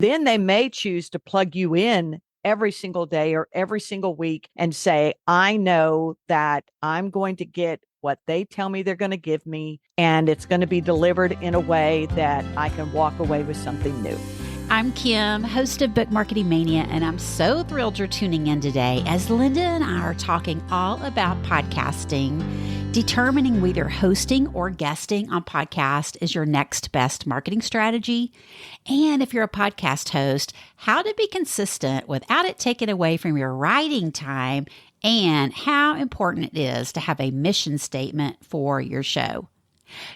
Then they may choose to plug you in every single day or every single week and say, I know that I'm going to get what they tell me they're going to give me, and it's going to be delivered in a way that I can walk away with something new. I'm Kim, host of Book Marketing Mania, and I'm so thrilled you're tuning in today as Linda and I are talking all about podcasting, determining whether hosting or guesting on podcast is your next best marketing strategy, and if you're a podcast host, how to be consistent without it taking away from your writing time, and how important it is to have a mission statement for your show.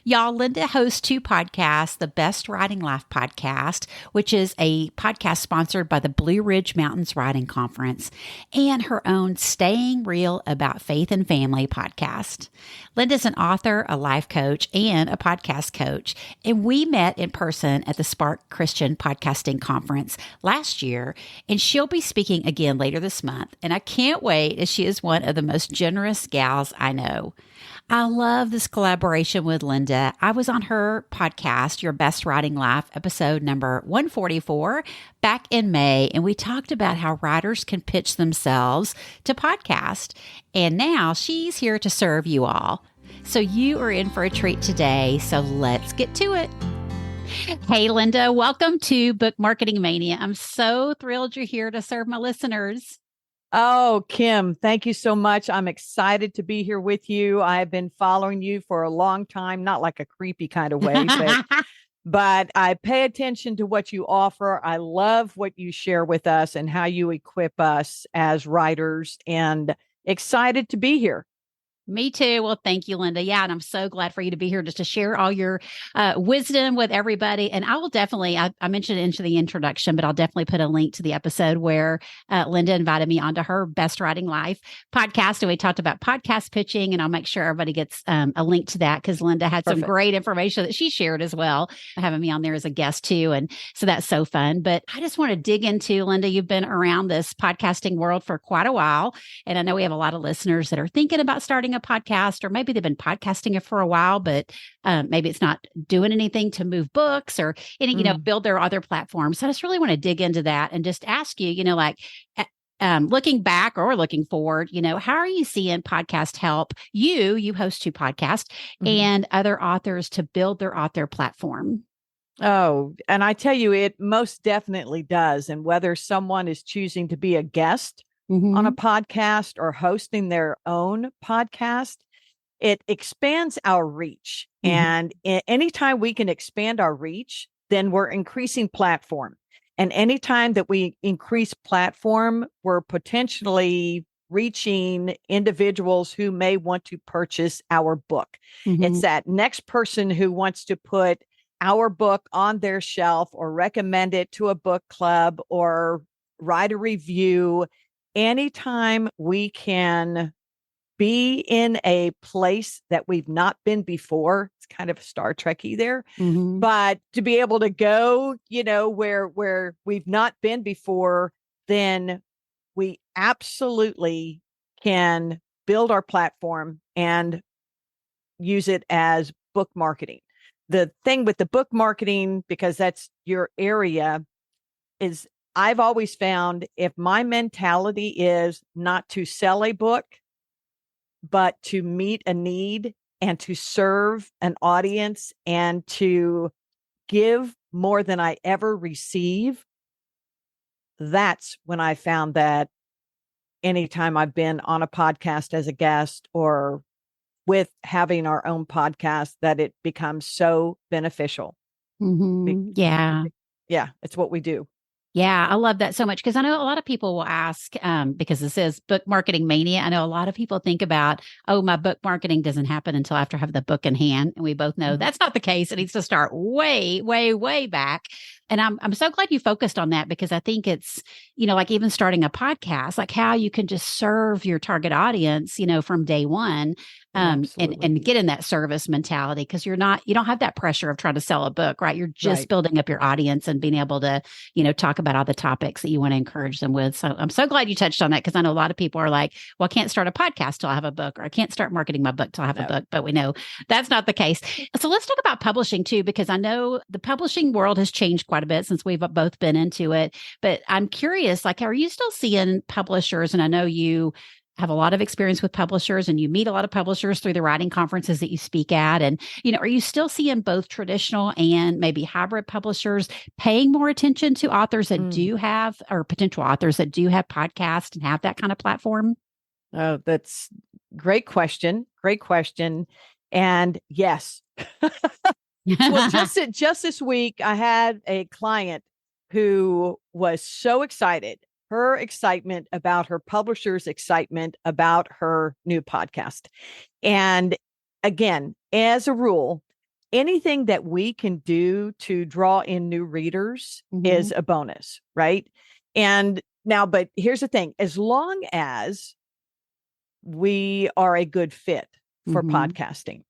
Y'all, Linda hosts two podcasts, the Best Writing Life podcast, which is a podcast sponsored by the Blue Ridge Mountains Writing Conference, and her own Staying Real About Faith and Family podcast. Linda's an author, a life coach, and a podcast coach, and we met in person at the Spark Christian Podcasting Conference last year, and she'll be speaking again later this month, and I can't wait as she is one of the most generous gals I know. I love this collaboration with Linda. I was on her podcast, Your Best Writing Life, episode number 144, back in May, and we talked about how writers can pitch themselves to podcast. And now she's here to serve you all. So you are in for a treat today. So let's get to it. Hey, Linda, welcome to Book Marketing Mania. I'm so thrilled you're here to serve my listeners. Oh, Kim, thank you so much. I'm excited to be here with you. I have been following you for a long time, not like a creepy kind of way, but I pay attention to what you offer. I love what you share with us and how you equip us as writers, and excited to be here. Me too. Well, thank you, Linda. Yeah, and I'm so glad for you to be here just to share all your wisdom with everybody. And I will definitely, I mentioned it into the introduction, but I'll definitely put a link to the episode where Linda invited me onto her Best Writing Life podcast. And we talked about podcast pitching, and I'll make sure everybody gets a link to that because Linda had some great information that she shared as well, having me on there as a guest too. And so that's so fun. But I just want to dig into, Linda, you've been around this podcasting world for quite a while. And I know we have a lot of listeners that are thinking about starting a podcast, or maybe they've been podcasting it for a while, but maybe it's not doing anything to move books or any, build their other platforms. So I just really want to dig into that and just ask you, looking back or looking forward, how are you seeing podcast help you host two podcasts and other authors to build their author platform? Oh, and I tell you, it most definitely does. And whether someone is choosing to be a guest on a podcast or hosting their own podcast, it expands our reach. And anytime we can expand our reach, then we're increasing platform. And anytime that we increase platform, we're potentially reaching individuals who may want to purchase our book. It's that next person who wants to put our book on their shelf or recommend it to a book club or write a review. Anytime we can be in a place that we've not been before, it's kind of Star Trek-y there, but to be able to go, where we've not been before, then we absolutely can build our platform and use it as book marketing. The thing with the book marketing, because that's your area, is I've always found if my mentality is not to sell a book, but to meet a need and to serve an audience and to give more than I ever receive, that's when I found that anytime I've been on a podcast as a guest or with having our own podcast, that it becomes so beneficial. Yeah. Yeah, it's what we do. Yeah, I love that so much because I know a lot of people will ask, because this is Book Marketing Mania. I know a lot of people think about, oh, my book marketing doesn't happen until after I have the book in hand. And we both know that's not the case. It needs to start way, way, way back. And I'm so glad you focused on that because I think it's, like even starting a podcast, like how you can just serve your target audience, from day one. And get in that service mentality because you don't have that pressure of trying to sell a book, right? You're just building up your audience and being able to, talk about all the topics that you want to encourage them with. So I'm so glad you touched on that because I know a lot of people are like, well, I can't start a podcast till I have a book, or I can't start marketing my book till I have a book, but we know that's not the case. So let's talk about publishing too, because I know the publishing world has changed quite quite a bit since we've both been into it. But I'm curious, like, are you still seeing publishers? And I know you have a lot of experience with publishers and you meet a lot of publishers through the writing conferences that you speak at. And, are you still seeing both traditional and maybe hybrid publishers paying more attention to authors that do have, or potential authors that do have podcasts and have that kind of platform? Oh, that's great question. Great question. And yes. Well, just this week, I had a client who was so excited. Her excitement about her publisher's excitement about her new podcast. And again, as a rule, anything that we can do to draw in new readers is a bonus, right? And now, but here's the thing, as long as we are a good fit for podcasting,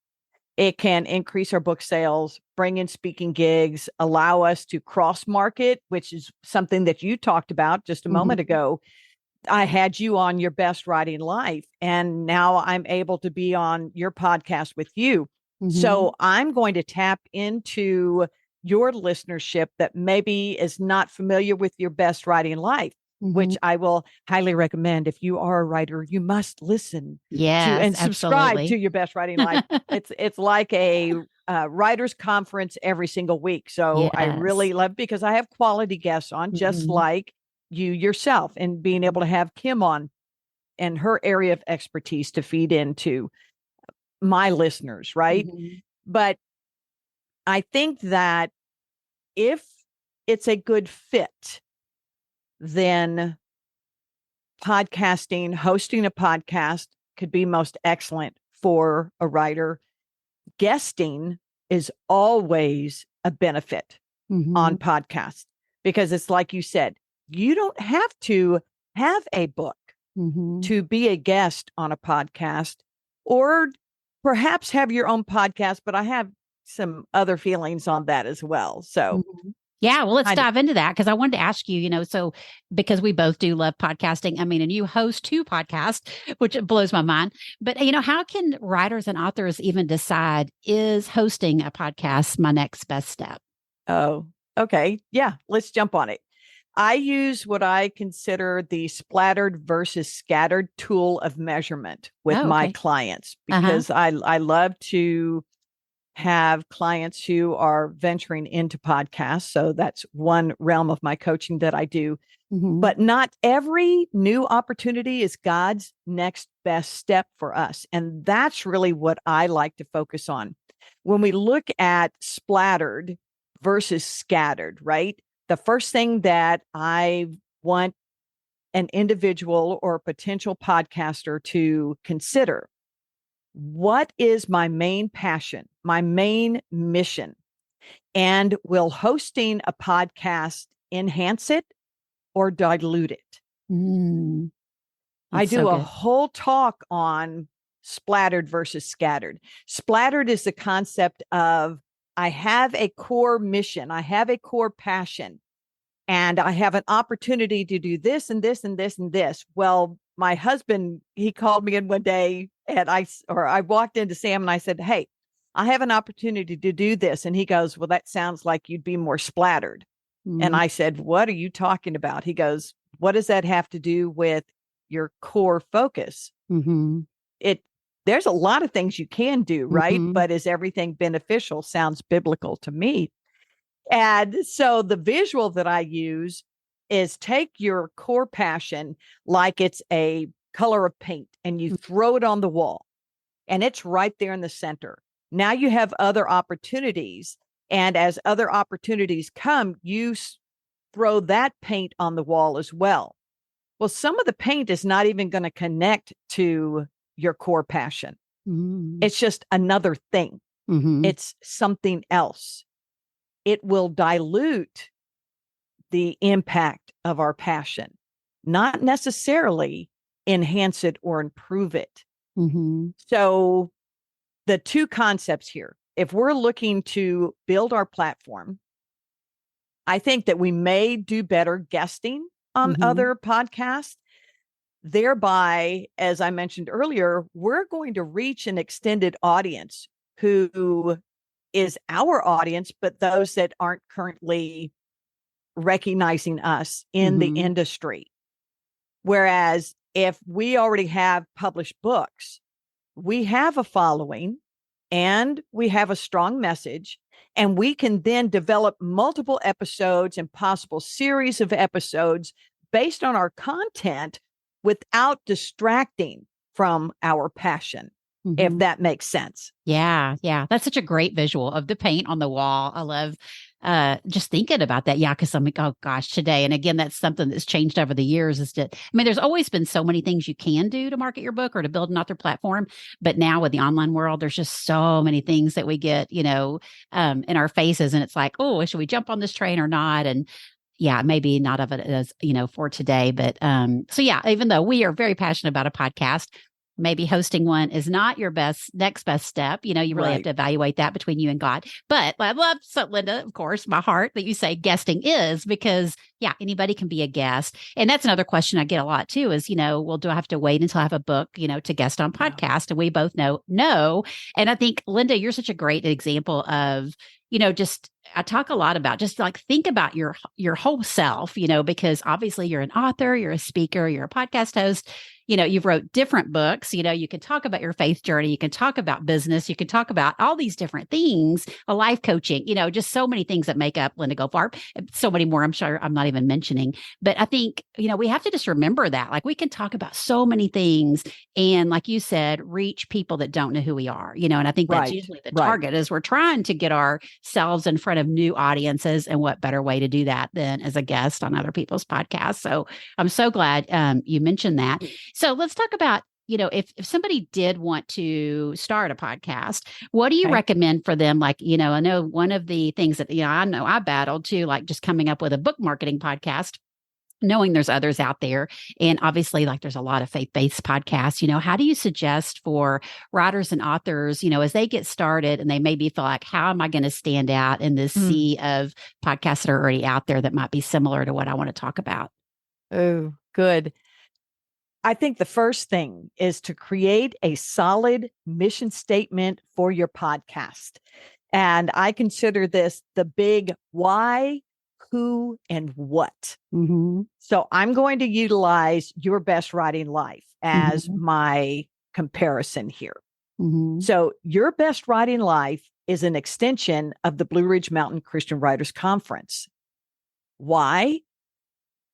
it can increase our book sales, bring in speaking gigs, allow us to cross market, which is something that you talked about just a moment ago. I had you on Your Best Writing Life, and now I'm able to be on your podcast with you. So I'm going to tap into your listenership that maybe is not familiar with Your Best Writing Life, which I will highly recommend. If you are a writer, you must listen to and subscribe to Your Best Writing Life. It's like a writers conference every single week. So I really love, because I have quality guests on, just like you yourself, and being able to have Kim on and her area of expertise to feed into my listeners, right? But I think that if it's a good fit, then podcasting, hosting a podcast could be most excellent for a writer. Guesting is always a benefit on podcasts, because it's like you said, you don't have to have a book to be a guest on a podcast, or perhaps have your own podcast, but I have some other feelings on that as well. So yeah, well, let's dive into that, because I wanted to ask you, so because we both do love podcasting, I mean, and you host 2 podcasts, which blows my mind. But, how can writers and authors even decide, is hosting a podcast my next best step? Oh, okay. Yeah, let's jump on it. I use what I consider the splattered versus scattered tool of measurement with my clients, because I love to have clients who are venturing into podcasts. So that's one realm of my coaching that I do. But not every new opportunity is God's next best step for us. And that's really what I like to focus on. When we look at splattered versus scattered, right? The first thing that I want an individual or potential podcaster to consider: what is my main passion, my main mission? And will hosting a podcast enhance it or dilute it? I do a whole talk on splattered versus scattered. Splattered is the concept of, I have a core mission, I have a core passion, and I have an opportunity to do this and this and this and this. Well, my husband, he called me in one day, and I walked into Sam and I said, hey, I have an opportunity to do this. And he goes, well, that sounds like you'd be more splattered. And I said, what are you talking about? He goes, what does that have to do with your core focus? There's a lot of things you can do, right? But is everything beneficial? Sounds biblical to me. And so the visual that I use is, take your core passion like it's a color of paint, and you throw it on the wall, and it's right there in the center. Now you have other opportunities. And as other opportunities come, you throw that paint on the wall as well. Well, some of the paint is not even going to connect to your core passion. It's just another thing. It's something else. It will dilute the impact of our passion, not necessarily enhance it or improve it. So the 2 concepts here, if we're looking to build our platform, I think that we may do better guesting on other podcasts. Thereby, as I mentioned earlier, we're going to reach an extended audience who is our audience, but those that aren't currently recognizing us in the industry. Whereas if we already have published books, we have a following and we have a strong message, and we can then develop multiple episodes and possible series of episodes based on our content without distracting from our passion, if that makes sense. Yeah. Yeah. That's such a great visual of the paint on the wall. I love just thinking about that. Yeah. Cause I'm like, oh gosh, today. And again, that's something that's changed over the years is that, I mean, there's always been so many things you can do to market your book or to build an author platform. But now with the online world, there's just so many things that we get, in our faces. And it's like, oh, should we jump on this train or not? And yeah, maybe not of it as, for today. But so yeah, even though we are very passionate about a podcast, maybe hosting one is not your next best step. You really have to evaluate that between you and God. But I love, so Linda, of course, my heart that you say guesting is, because yeah, anybody can be a guest. And that's another question I get a lot too is, well, do I have to wait until I have a book, to guest on podcast? And we both know no. And I think, Linda, you're such a great example of, just I talk a lot about just like think about your whole self, because obviously you're an author, you're a speaker, you're a podcast host. You've wrote different books. You can talk about your faith journey. You can talk about business. You can talk about all these different things, a life coaching, just so many things that make up Linda Goldfarb. So many more, I'm sure I'm not even mentioning. But I think, we have to just remember that. Like we can talk about so many things and like you said, reach people that don't know who we are, and I think that's usually the target is we're trying to get ourselves in front of new audiences. And what better way to do that than as a guest on other people's podcasts? So I'm so glad you mentioned that. So let's talk about, if somebody did want to start a podcast, what do you recommend for them? Like, I know one of the things that, I know I battled too, like just coming up with a book marketing podcast, knowing there's others out there. And obviously, like there's a lot of faith-based podcasts, how do you suggest for writers and authors, as they get started and they maybe feel like, how am I going to stand out in this sea of podcasts that are already out there that might be similar to what I want to talk about? Oh, good. I think the first thing is to create a solid mission statement for your podcast. And I consider this the big why, who, and what. So I'm going to utilize Your Best Writing Life as my comparison here. So Your Best Writing Life is an extension of the Blue Ridge Mountain Christian Writers Conference. Why?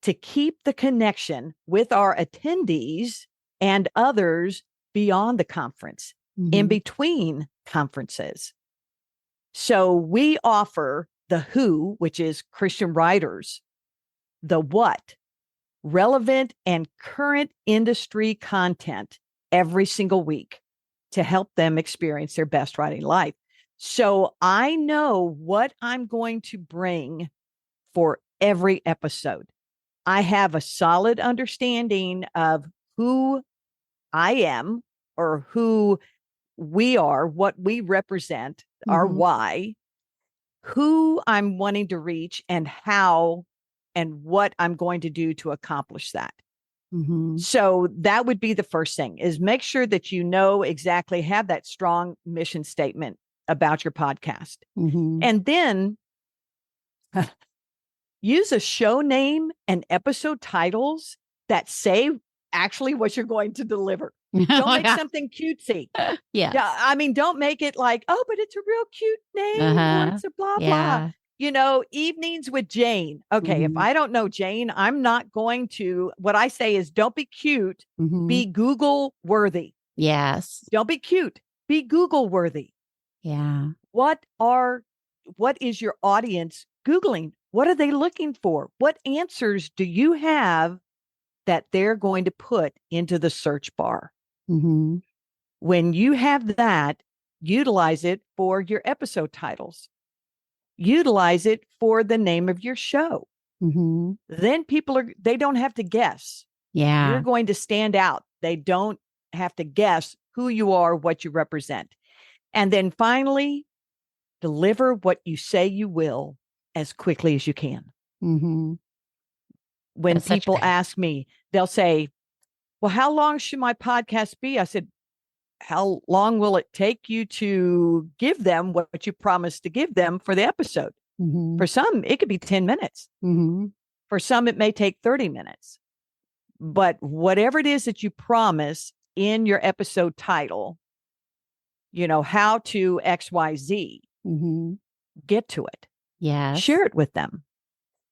To keep the connection with our attendees and others beyond the conference, in between conferences. So we offer the who, which is Christian writers, the what, relevant and current industry content every single week to help them experience their best writing life. So I know what I'm going to bring for every episode. I have a solid understanding of who I am or who we are, what we represent, our why, who I'm wanting to reach, and how and what I'm going to do to accomplish that. So that would be the first thing is make sure that you know exactly, have that strong mission statement about your podcast. And then use a show name and episode titles that say actually what you're going to deliver. Don't make something cutesy. Yeah. I mean, don't make it like, oh, but it's a real cute name. Or it's a blah, blah. Evenings with Jane. Okay. If I don't know Jane, I'm not going to, what I say is don't be cute, be Google worthy. Yes. Don't be cute, be Google worthy. Yeah. What is your audience Googling? What are they looking for? What answers do you have that they're going to put into the search bar? When you have that, utilize it for your episode titles. Utilize it for the name of your show. Then they don't have to guess. Yeah. You're going to stand out. They don't have to guess who you are, what you represent. And then finally, deliver what you say you will as quickly as you can. When That's people ask me, they'll say, well, how long should my podcast be? I said, how long will it take you to give them what you promised to give them for the episode? For some, it could be 10 minutes. For some, it may take 30 minutes. But whatever it is that you promise in your episode title, how to XYZ, get to it. Yes. Share it with them.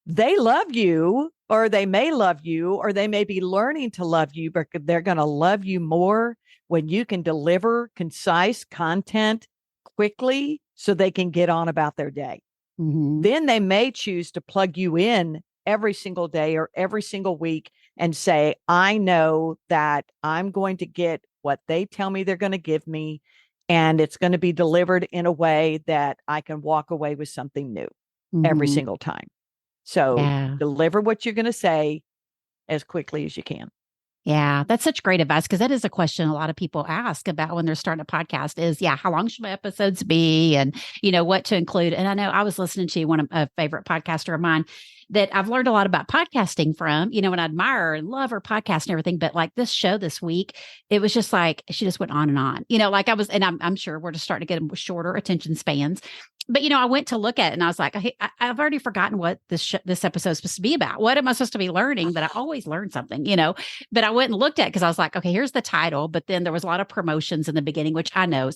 They love you, or they may love you, or they may be learning to love you, but they're going to love you more when you can deliver concise content quickly so they can get on about their day. Then they may choose to plug you in every single day or every single week and say, I know that I'm going to get what they tell me they're going to give me, and it's going to be delivered in a way that I can walk away with something new every single time. So deliver what you're going to say as quickly as you can. Yeah, that's such great advice, because that is a question a lot of people ask about when they're starting a podcast is, how long should my episodes be, and, what to include. And I know I was listening to one of a favorite podcaster of mine that I've learned a lot about podcasting from, and I admire her and love her podcast and everything. But like this show this week, it was just like, she just went on and on, like I was, and I'm sure we're just starting to get shorter attention spans. But, I went to look at it and I was like, hey, I've already forgotten what this episode is supposed to be about. What am I supposed to be learning? But I always learn something, but I went and looked at it because I was like, okay, here's the title. But then there was a lot of promotions in the beginning, which I know,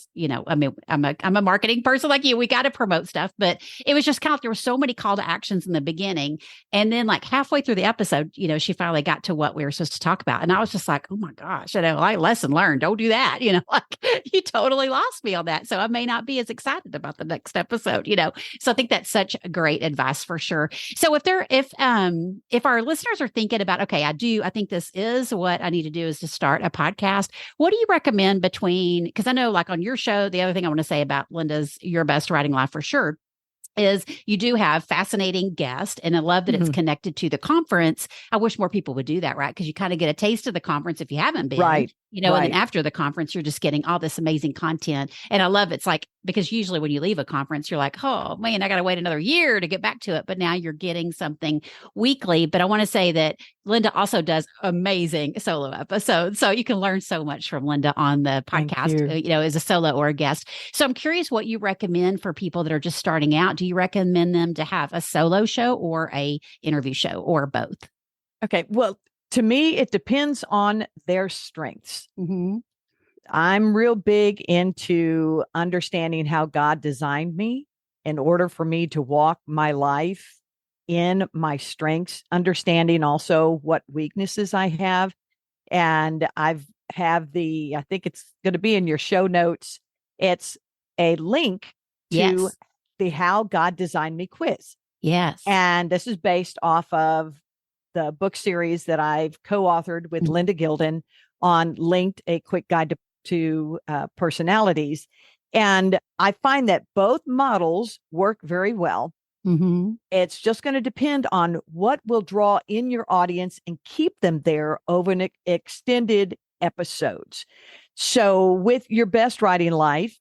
I mean, I'm a marketing person like you. We got to promote stuff, but it was just kind of, there were so many call to actions in the beginning. And then like halfway through the episode, she finally got to what we were supposed to talk about. And I was just like, oh my gosh, like lesson learned. Don't do that. Like you totally lost me on that. So I may not be as excited about the next episode, So I think that's such great advice for sure. So if our listeners are thinking about, okay, I think this is what I need to do is to start a podcast. What do you recommend because I know like on your show, the other thing I want to say about Linda's Your Best Writing Life for sure is you do have fascinating guests, and I love that it's connected to the conference. I wish more people would do that, right? Because you kind of get a taste of the conference if you haven't been, right. And then after the conference, you're just getting all this amazing content. And I love it's like, because usually when you leave a conference, you're like, oh man, I got to wait another year to get back to it. But now you're getting something weekly. But I want to say that Linda also does amazing solo episodes. So you can learn so much from Linda on the podcast, as a solo or a guest. So I'm curious what you recommend for people that are just starting out. Do you recommend them to have a solo show or a interview show or both? Okay. Well, to me, it depends on their strengths. I'm real big into understanding how God designed me in order for me to walk my life in my strengths, understanding also what weaknesses I have. And I think it's going to be in your show notes. It's a link to the How God Designed Me quiz. Yes. And this is based off of the book series that I've co-authored with Linda Gilden on Linked, a quick guide to personalities. And I find that both models work very well. It's just going to depend on what will draw in your audience and keep them there over an extended episodes. So with Your Best Writing Life,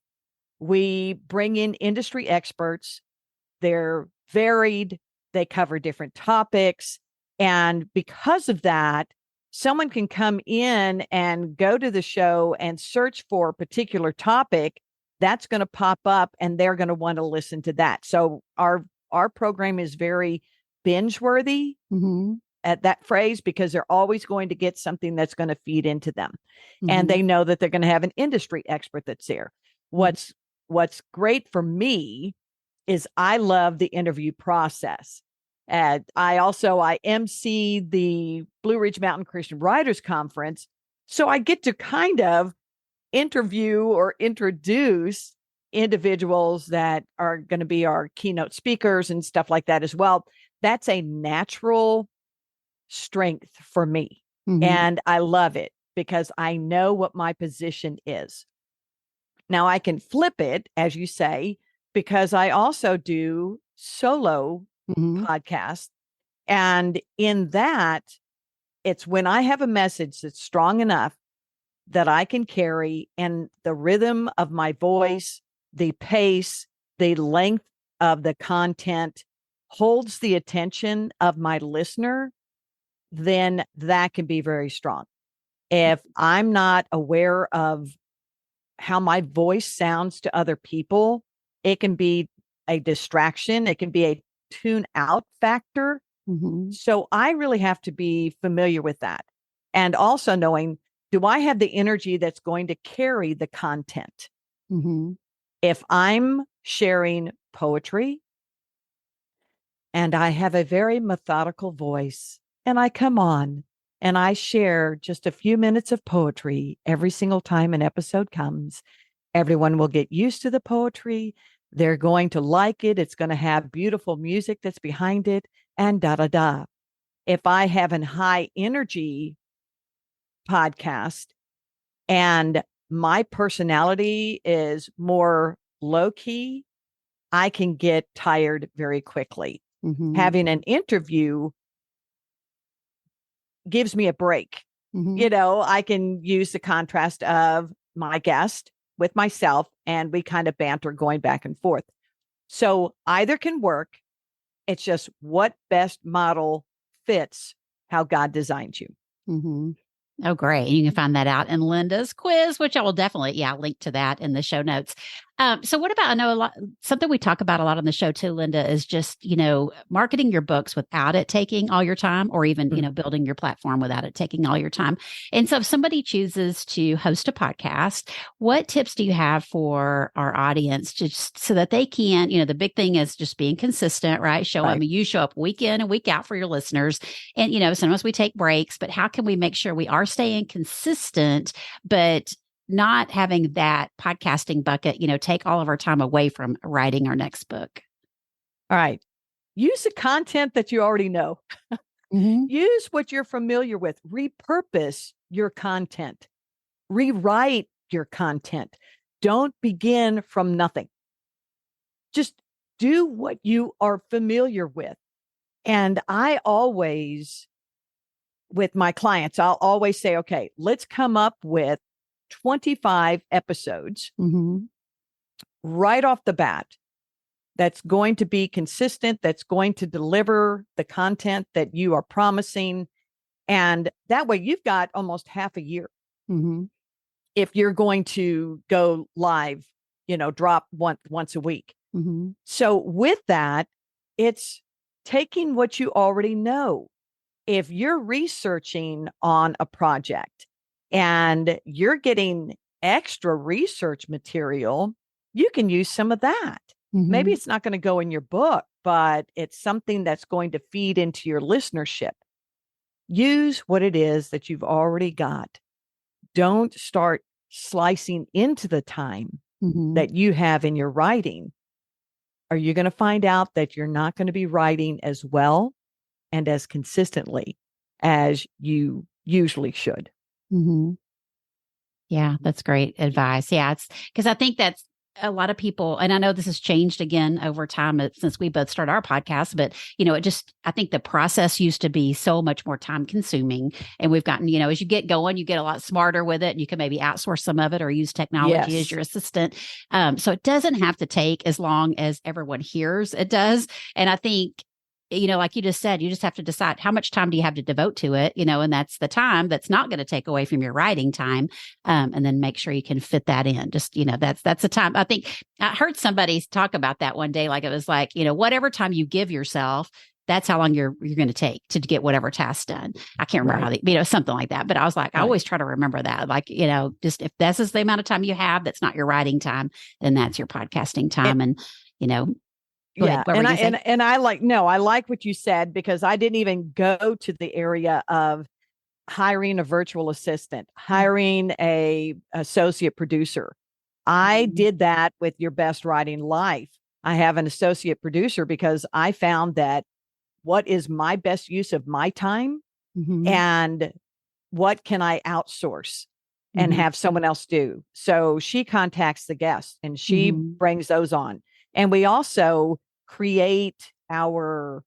we bring in industry experts. They're varied. They cover different topics. And because of that, someone can come in and go to the show and search for a particular topic that's going to pop up, and they're going to want to listen to that. So our program is very binge worthy at that phrase, because they're always going to get something that's going to feed into them. And they know that they're going to have an industry expert that's there. What's great for me is I love the interview process. And I MC the Blue Ridge Mountain Christian Writers Conference. So I get to kind of interview or introduce individuals that are going to be our keynote speakers and stuff like that as well. That's a natural strength for me. And I love it because I know what my position is. Now I can flip it, as you say, because I also do solo podcast. And in that, it's when I have a message that's strong enough that I can carry, and the rhythm of my voice, the pace, the length of the content holds the attention of my listener, then that can be very strong. If I'm not aware of how my voice sounds to other people, it can be a distraction. It can be a tune out factor. So I really have to be familiar with that. And also knowing, do I have the energy that's going to carry the content? If I'm sharing poetry and I have a very methodical voice and I come on and I share just a few minutes of poetry every single time an episode comes, everyone will get used to the poetry. They're going to like it. It's going to have beautiful music that's behind it, and da da da. If I have a high energy podcast and my personality is more low key, I can get tired very quickly. Having an interview gives me a break. I can use the contrast of my guest with myself, and we kind of banter going back and forth. So either can work. It's just what best model fits how God designed you. Oh, great. You can find that out in Linda's quiz, which I will definitely, link to that in the show notes. So what about, I know something we talk about a lot on the show too, Linda, is just, marketing your books without it taking all your time, or even, building your platform without it taking all your time. And so if somebody chooses to host a podcast, what tips do you have for our audience just so that they can, the big thing is just being consistent, right? You show up week in and week out for your listeners. And, sometimes we take breaks, but how can we make sure we are staying consistent, but not having that podcasting bucket, take all of our time away from writing our next book? All right. Use the content that you already know. Use what you're familiar with. Repurpose your content. Rewrite your content. Don't begin from nothing. Just do what you are familiar with. And I always, with my clients, I'll always say, okay, let's come up with 25 episodes right off the bat that's going to be consistent, that's going to deliver the content that you are promising. And that way you've got almost half a year. If you're going to go live, drop once a week. So with that, it's taking what you already know. If you're researching on a project and you're getting extra research material, you can use some of that. Maybe it's not going to go in your book, but it's something that's going to feed into your listenership. Use what it is that you've already got. Don't start slicing into the time that you have in your writing. Are you going to find out that you're not going to be writing as well and as consistently as you usually should? Yeah, that's great advice. Yeah, it's because I think that's a lot of people, and I know this has changed again over time since we both started our podcast, but, I think the process used to be so much more time consuming, and we've gotten, as you get going, you get a lot smarter with it, and you can maybe outsource some of it or use technology as your assistant. So it doesn't have to take as long as everyone hears it does. And I think, like you just said, you just have to decide how much time do you have to devote to it, and that's the time that's not going to take away from your writing time. And then make sure you can fit that in. Just, that's the time. I think I heard somebody talk about that one day. Like it was like, whatever time you give yourself, that's how long you're going to take to get whatever task done. I can't remember how something like that. But I was like, I always try to remember that. Like, just if this is the amount of time you have, that's not your writing time, then that's your podcasting time. And yeah. I like what you said, because I didn't even go to the area of hiring a virtual assistant, hiring a associate producer. I did that with Your Best Writing Life. I have an associate producer because I found that what is my best use of my time and what can I outsource and have someone else do. So she contacts the guests and she brings those on. And we also create our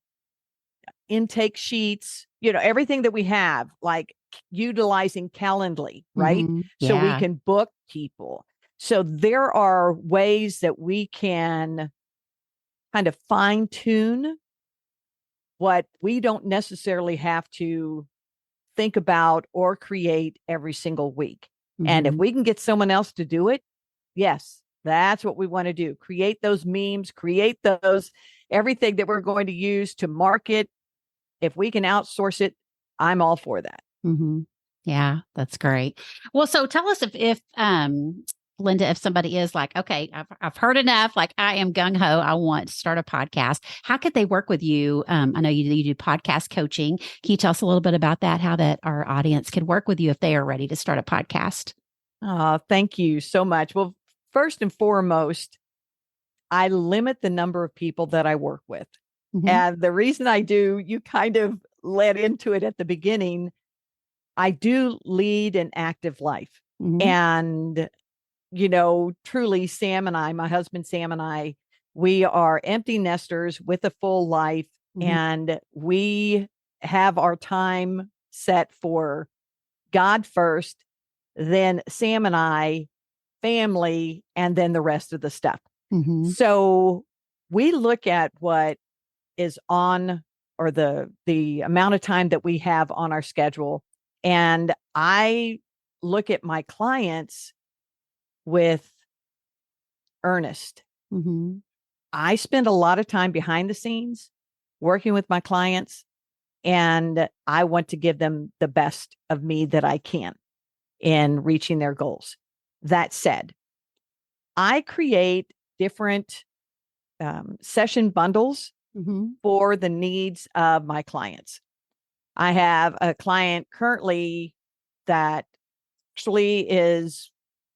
intake sheets, everything that we have, like utilizing Calendly, right? So we can book people. So there are ways that we can kind of fine tune what we don't necessarily have to think about or create every single week. And if we can get someone else to do it, yes, That's what we want to do. Create those memes, create everything that we're going to use to market. If we can outsource it, I'm all for that. Mm-hmm. Yeah, that's great. Well, so tell us if Linda, if somebody is like, okay, I've heard enough, like I am gung ho, I want to start a podcast. How could they work with you? I know you do podcast coaching. Can you tell us a little bit about that? How that our audience could work with you if they are ready to start a podcast? Thank you so much. Well, first and foremost, I limit the number of people that I work with. Mm-hmm. And the reason I do, you kind of led into it at the beginning. I do lead an active life. Mm-hmm. And, truly Sam and I, my husband, Sam and I, we are empty nesters with a full life. Mm-hmm. And we have our time set for God first, then Sam and I, family, and then the rest of the stuff. Mm-hmm. So we look at what is on, or the amount of time that we have on our schedule. And I look at my clients with earnest. Mm-hmm. I spend a lot of time behind the scenes working with my clients, and I want to give them the best of me that I can in reaching their goals. That said, I create different session bundles mm-hmm. for the needs of my clients. I have a client currently that actually is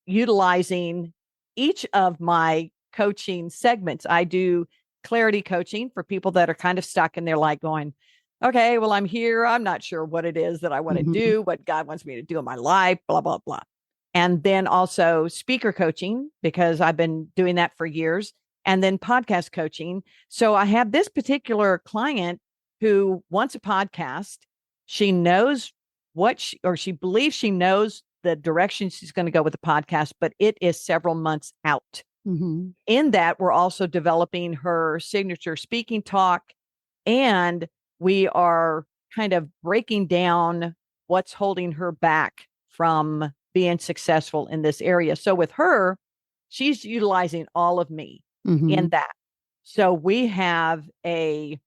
utilizing each of my coaching segments. I do clarity coaching for people that are kind of stuck and they're like going, okay, well, I'm here. I'm not sure what it is that I want to mm-hmm. do, what God wants me to do in my life, blah, blah, blah. And then also speaker coaching, because I've been doing that for years, and then podcast coaching. So I have this particular client who wants a podcast. She knows she believes she knows the direction she's going to go with the podcast, but it is several months out. Mm-hmm. In that, we're also developing her signature speaking talk, and we are kind of breaking down what's holding her back from being successful in this area. So with her, she's utilizing all of me mm-hmm. in that. So we have a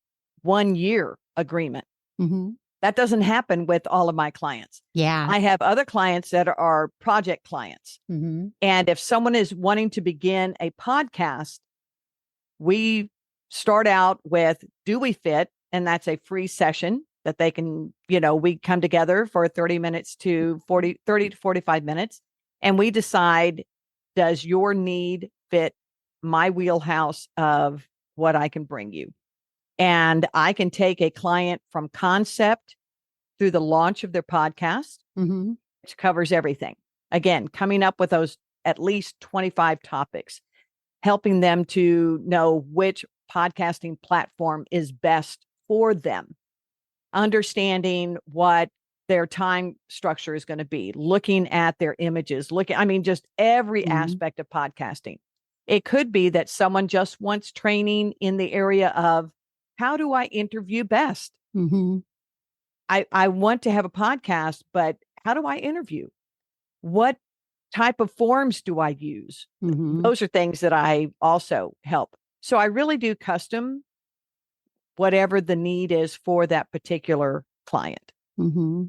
1-year agreement. Mm-hmm. That doesn't happen with all of my clients. Yeah. I have other clients that are project clients. Mm-hmm. And if someone is wanting to begin a podcast, we start out with, do we fit? And that's a free session that they can, we come together for 30 to 45 minutes. And we decide, does your need fit my wheelhouse of what I can bring you? And I can take a client from concept through the launch of their podcast, mm-hmm. which covers everything. Again, coming up with those at least 25 topics, helping them to know which podcasting platform is best for them, understanding what their time structure is going to be, looking at their images, just every mm-hmm. aspect of podcasting. It could be that someone just wants training in the area of, how do I interview best? Mm-hmm. I want to have a podcast, but how do I interview? What type of forms do I use? Mm-hmm. Those are things that I also help. So I really do custom whatever the need is for that particular client. Mm-hmm.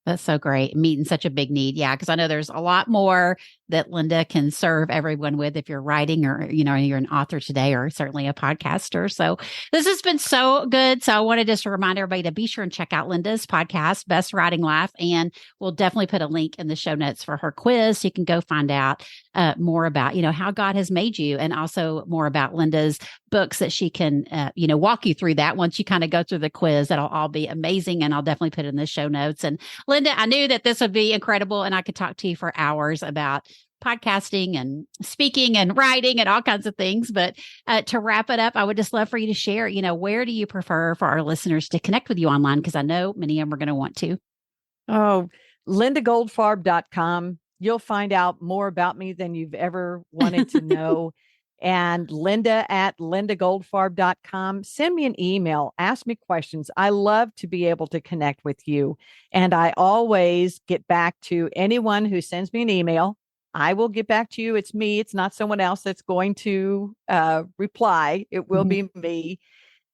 That's so great. Meeting such a big need. Yeah. Because I know there's a lot more that Linda can serve everyone with if you're writing or, you're an author today or certainly a podcaster. So this has been so good. So I wanted just to remind everybody to be sure and check out Linda's podcast, Best Writing Life. And we'll definitely put a link in the show notes for her quiz. So you can go find out more about, how God has made you, and also more about Linda's books that she can, walk you through that once you kind of go through the quiz. That'll all be amazing. And I'll definitely put it in the show notes. And Linda, I knew that this would be incredible, and I could talk to you for hours about podcasting and speaking and writing and all kinds of things. But to wrap it up, I would just love for you to share, where do you prefer for our listeners to connect with you online? Because I know many of them are going to want to. Oh, lindagoldfarb.com. You'll find out more about me than you've ever wanted to know. And linda@lindagoldfarb.com. Send me an email. Ask me questions. I love to be able to connect with you. And I always get back to anyone who sends me an email. I will get back to you. It's me. It's not someone else that's going to reply. It will be me.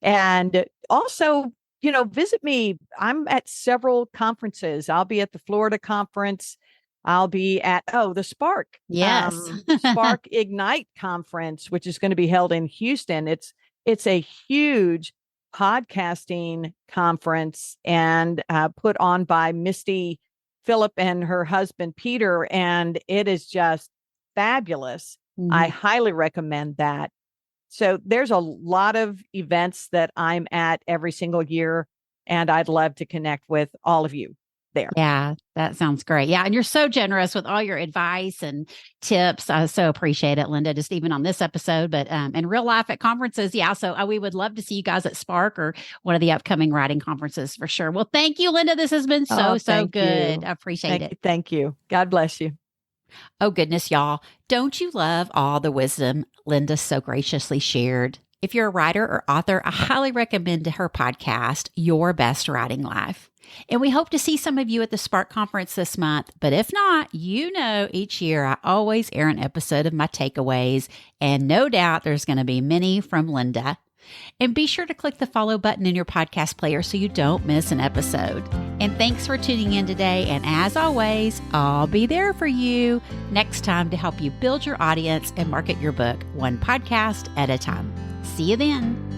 And also, visit me. I'm at several conferences. I'll be at the Florida conference. I'll be at, the Spark. Yes. Spark Ignite conference, which is going to be held in Houston. It's a huge podcasting conference and put on by Misty Phillip and her husband, Peter. And it is just fabulous. I highly recommend that. So there's a lot of events that I'm at every single year, and I'd love to connect with all of you there. Yeah, that sounds great. Yeah. And you're so generous with all your advice and tips. I so appreciate it, Linda, just even on this episode, but in real life at conferences. Yeah. So we would love to see you guys at Spark or one of the upcoming writing conferences for sure. Well, thank you, Linda. This has been so good. I appreciate it. Thank you. God bless you. Oh, goodness, y'all. Don't you love all the wisdom Linda so graciously shared? If you're a writer or author, I highly recommend her podcast, Your Best Writing Life. And we hope to see some of you at the Spark Conference this month. But if not, each year I always air an episode of my takeaways, and no doubt there's going to be many from Linda. And be sure to click the follow button in your podcast player so you don't miss an episode. And thanks for tuning in today. And as always, I'll be there for you next time to help you build your audience and market your book one podcast at a time. See you then.